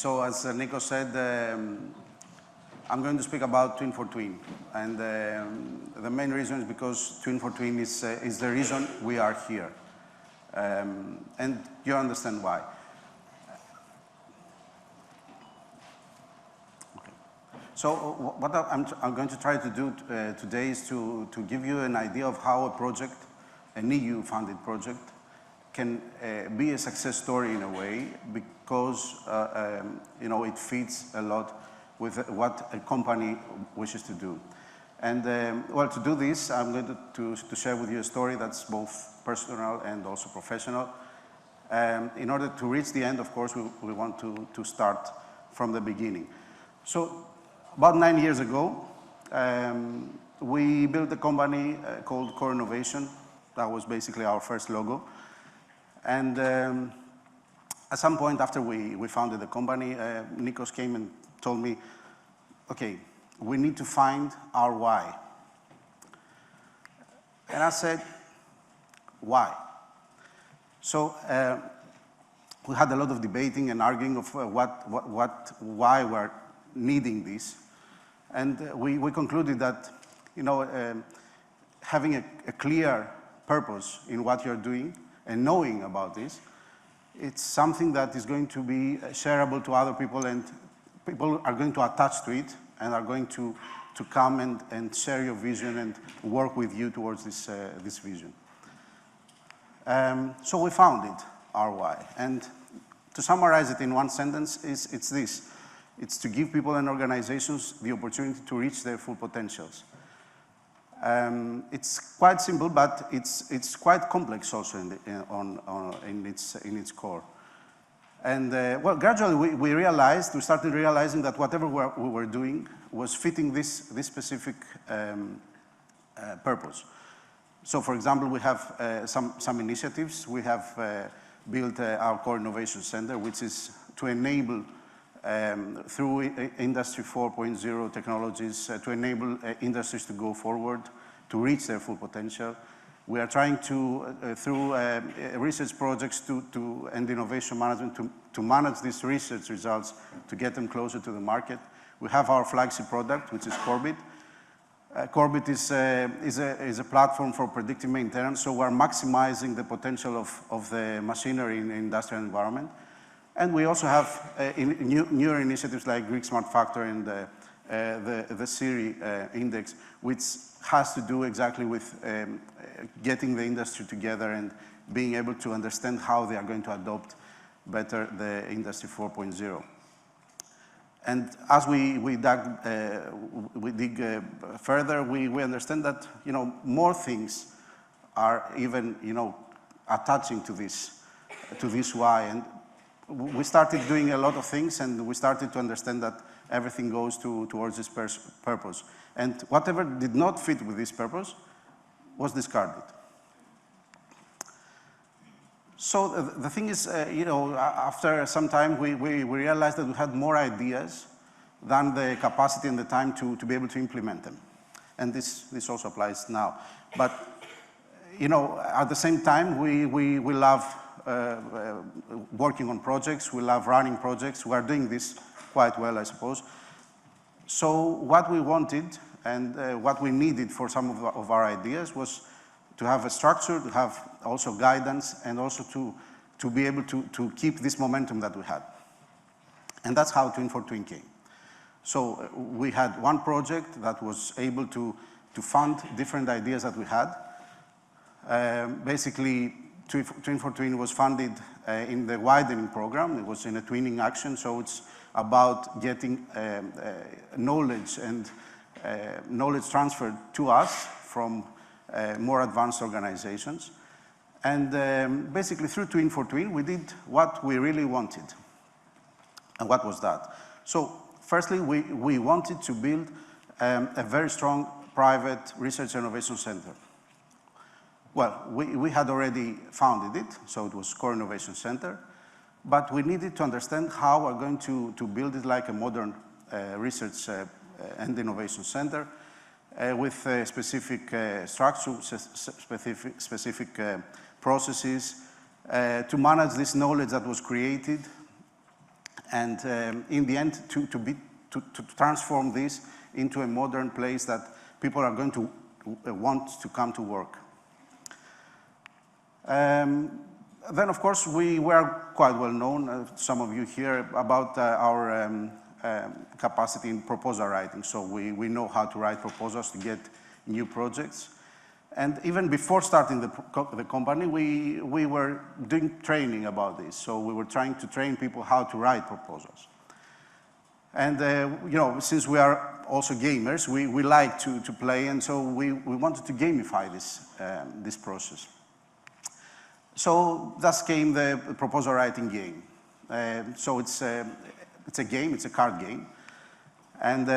So as Nico said, I'm going to speak about Twin4Twin. And the main reason is because Twin4Twin is the reason we are here. And you understand why. Okay. So what I'm going to try to do today is to give you an idea of how a project, an EU-funded project, can be a success story in a way, because you know, it fits a lot with what a company wishes to do. And well, to do this, I'm going to share with you a story that's both personal and also professional. In order to reach the end, of course, we want to start from the beginning. So about 9 years ago, we built a company called Core Innovation. That was basically our first logo. And at some point after we founded the company, Nikos came and told me, okay, we need to find our why. And I said, why? So we had a lot of debating and arguing of why we're needing this. And we concluded that, you know, having a clear purpose in what you're doing and knowing about this, it's something that is going to be shareable to other people, and people are going to attach to it and are going to come and share your vision and work with you towards this vision. So we found it, our why. And to summarize it in one sentence, it's this. It's to give people and organizations the opportunity to reach their full potentials. It's quite simple, but it's quite complex also in its core. And well, gradually we started realizing that whatever we were doing was fitting this specific purpose. So, for example, we have some initiatives. We have built our Core Innovation Center, which is to enable through Industry 4.0 technologies, to enable industries to go forward, to reach their full potential. We are trying to, through research projects and innovation management, to manage these research results, to get them closer to the market. We have our flagship product, which is Corbit. Corbit is a platform for predictive maintenance, so we're maximizing the potential of the machinery in the industrial environment. And we also have newer initiatives like Greek Smart Factor and the Siri index, which has to do exactly with getting the industry together and being able to understand how they are going to adopt better the Industry 4.0. And as we dig further, we understand that, you know, more things are even, you know, attaching to this why. And we started doing a lot of things, and we started to understand that everything goes towards this purpose. And whatever did not fit with this purpose was discarded. So the thing is, you know, after some time, we realized that we had more ideas than the capacity and the time to be able to implement them. And this also applies now. But, you know, at the same time, we love working on projects. We love running projects. We are doing this quite well, I suppose. So what we wanted and what we needed for some of our ideas was to have a structure, to have also guidance, and also to be able to keep this momentum that we had. And that's how Twin4Twin came. So we had one project that was able to fund different ideas that we had. Basically, Twin4Twin was funded in the widening program. It was in a twinning action, so it's about getting knowledge and knowledge transferred to us from more advanced organizations. And basically, through Twin4Twin, we did what we really wanted. And what was that? So firstly, we wanted to build a very strong private research and innovation center. Well, we had already founded it, so it was Core Innovation Center, but we needed to understand how we're going to build it like a modern research and innovation center with specific structure, specific processes to manage this knowledge that was created and in the end, to transform this into a modern place that people are going to want to come to work. Then, of course, we were quite well known, some of you here, about our capacity in proposal writing. So we know how to write proposals to get new projects. And even before starting the company, we were doing training about this. So we were trying to train people how to write proposals. And you know, since we are also gamers, we like to play, and so we wanted to gamify this process. So thus came the proposal writing game. So it's a game, it's a card game. And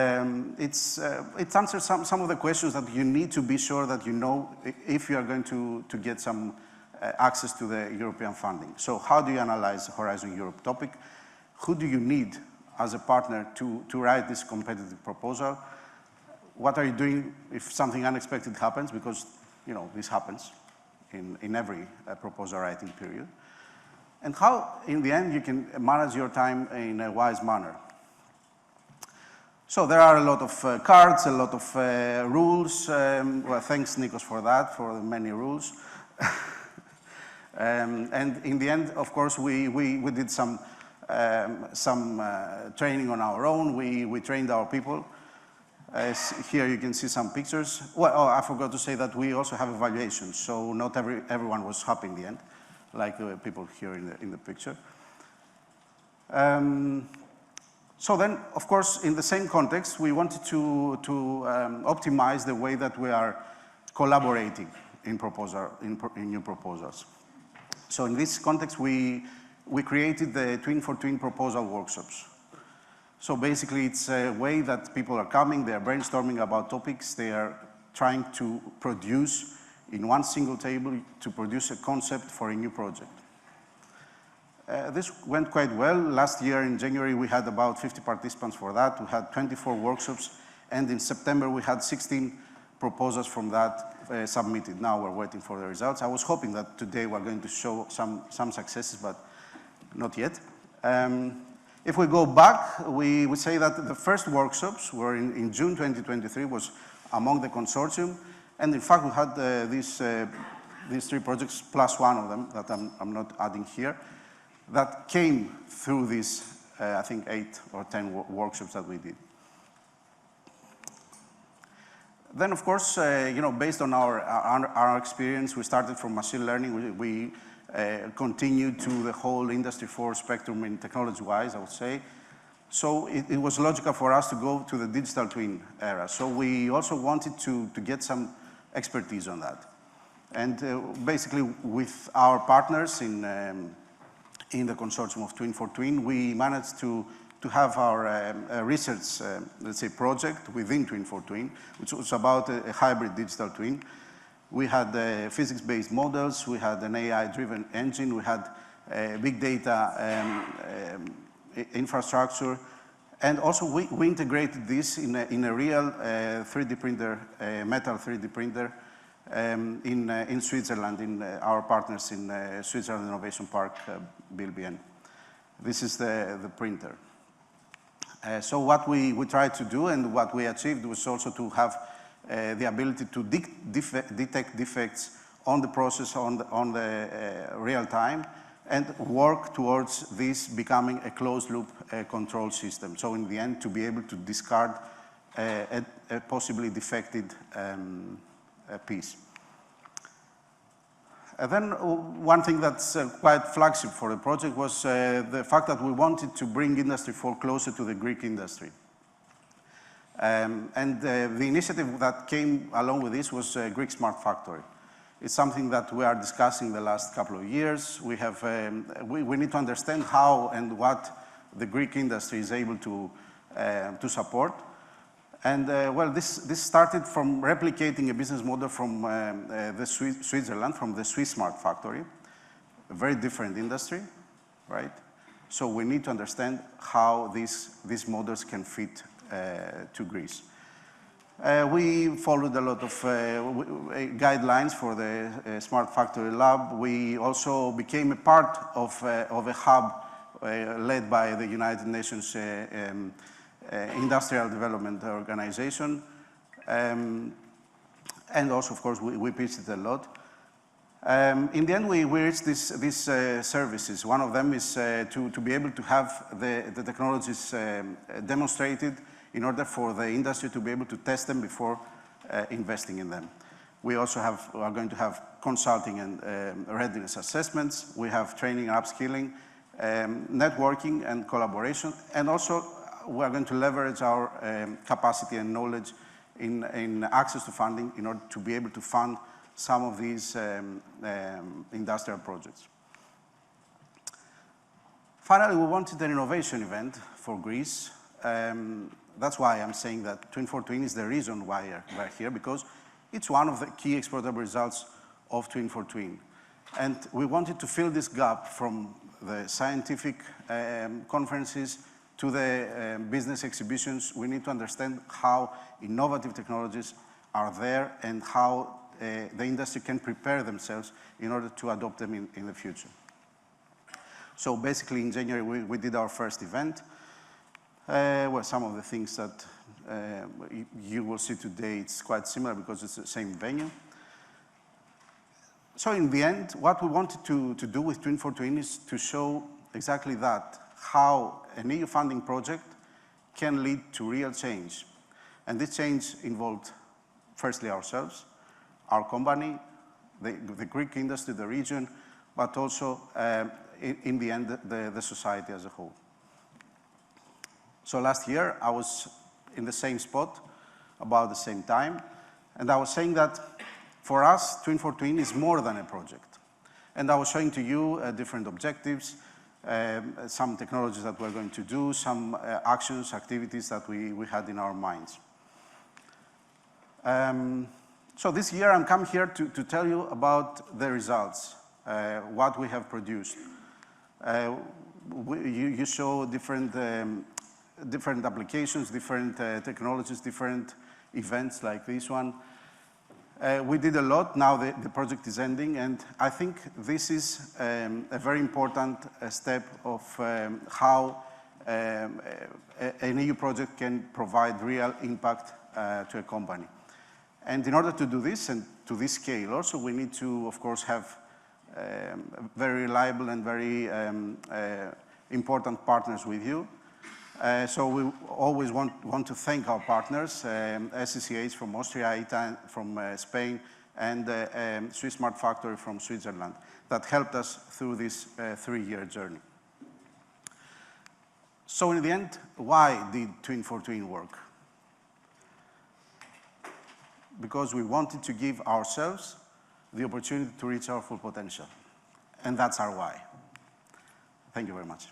it answers some of the questions that you need to be sure that you know if you are going to get some access to the European funding. So how do you analyze the Horizon Europe topic? Who do you need as a partner to write this competitive proposal? What are you doing if something unexpected happens? Because, you know, this happens in every proposal writing period. And how, in the end, you can manage your time in a wise manner. So there are a lot of cards, a lot of rules. Well, thanks, Nikos, for that, for the many rules. And in the end, of course, we did some training on our own. We trained our people. Here you can see some pictures. Well, oh, I forgot to say that we also have evaluations. So not everyone was happy in the end, like the people here in the picture. So then, of course, in the same context, we wanted to optimize the way that we are collaborating in new proposals. So in this context, we created the Twin4Twin proposal workshops. So basically, it's a way that people are coming, they are brainstorming about topics, they are trying to produce in one single table to produce a concept for a new project. This went quite well. Last year in January, we had about 50 participants for that. We had 24 workshops, and in September, we had 16 proposals from that submitted. Now we're waiting for the results. I was hoping that today we're going to show some successes, but not yet. If we go back, we would say that the first workshops were in June 2023, was among the consortium. And in fact, we had these 3 projects, plus one of them that I'm not adding here, that came through these, I think, 8 or 10 workshops that we did. Then, of course, you know, based on our experience, we started from machine learning. We continued to the whole Industry 4 spectrum in technology-wise, I would say. So it was logical for us to go to the digital twin era. So we also wanted to get some expertise on that. And basically, with our partners in the consortium of Twin4Twin, we managed to have our research, let's say, project within Twin4Twin, which was about a hybrid digital twin. We had physics-based models, we had an AI-driven engine, we had big data infrastructure, and also we integrated this in a real 3D printer, metal 3D printer, in Switzerland, in our partners in Switzerland Innovation Park, BLBN. This is the printer. So what we tried to do and what we achieved was also to have the ability to detect defects on the process, on the real time, and work towards this becoming a closed-loop control system. So in the end, to be able to discard a possibly defected piece. And then one thing that's quite flagship for the project was the fact that we wanted to bring Industry 4 closer to the Greek industry. And the initiative that came along with this was Greek Smart Factory. It's something that we are discussing the last couple of years. We need to understand how and what the Greek industry is able to support. And well, this started from replicating a business model from Switzerland, from the Swiss Smart Factory, a very different industry, right? So we need to understand how these models can fit to Greece. We followed a lot of guidelines for the Smart Factory Lab. We also became a part of a hub led by the United Nations Industrial Development Organization. And also, of course, we pitched it a lot. In the end, we reached these services. One of them is to be able to have the technologies demonstrated in order for the industry to be able to test them before investing in them. We also are going to have consulting and readiness assessments. We have training and upskilling, networking and collaboration. And also, we are going to leverage our capacity and knowledge in access to funding in order to be able to fund some of these industrial projects. Finally, we wanted an innovation event for Greece. That's why I'm saying that Twin4Twin is the reason why we're here, because it's one of the key exportable results of Twin4Twin. And we wanted to fill this gap from the scientific conferences to the business exhibitions. We need to understand how innovative technologies are there and how the industry can prepare themselves in order to adopt them in the future. So basically, in January, we did our first event. Well, some of the things that you will see today, it's quite similar because it's the same venue. So in the end, what we wanted to do with Twin4Twin is to show exactly that, how an EU funding project can lead to real change. And this change involved, firstly, ourselves, our company, the Greek industry, the region, but also, in the end, the society as a whole. So last year, I was in the same spot, about the same time, and I was saying that for us, Twin4Twin is more than a project. And I was showing to you different objectives, some technologies that we're going to do, some actions, activities that we had in our minds. So this year, I'm come here to tell you about the results, what we have produced. You show different applications, different technologies, different events like this one. We did a lot. Now the project is ending, and I think this is a very important step of how an EU project can provide real impact to a company. And in order to do this, and to this scale also, we need to, of course, have very reliable and very important partners with you. So we always want to thank our partners, SCCH from Austria, ITA from Spain, and Swiss Smart Factory from Switzerland that helped us through this 3-year journey. So in the end, why did Twin4Twin work? Because we wanted to give ourselves the opportunity to reach our full potential. And that's our why. Thank you very much.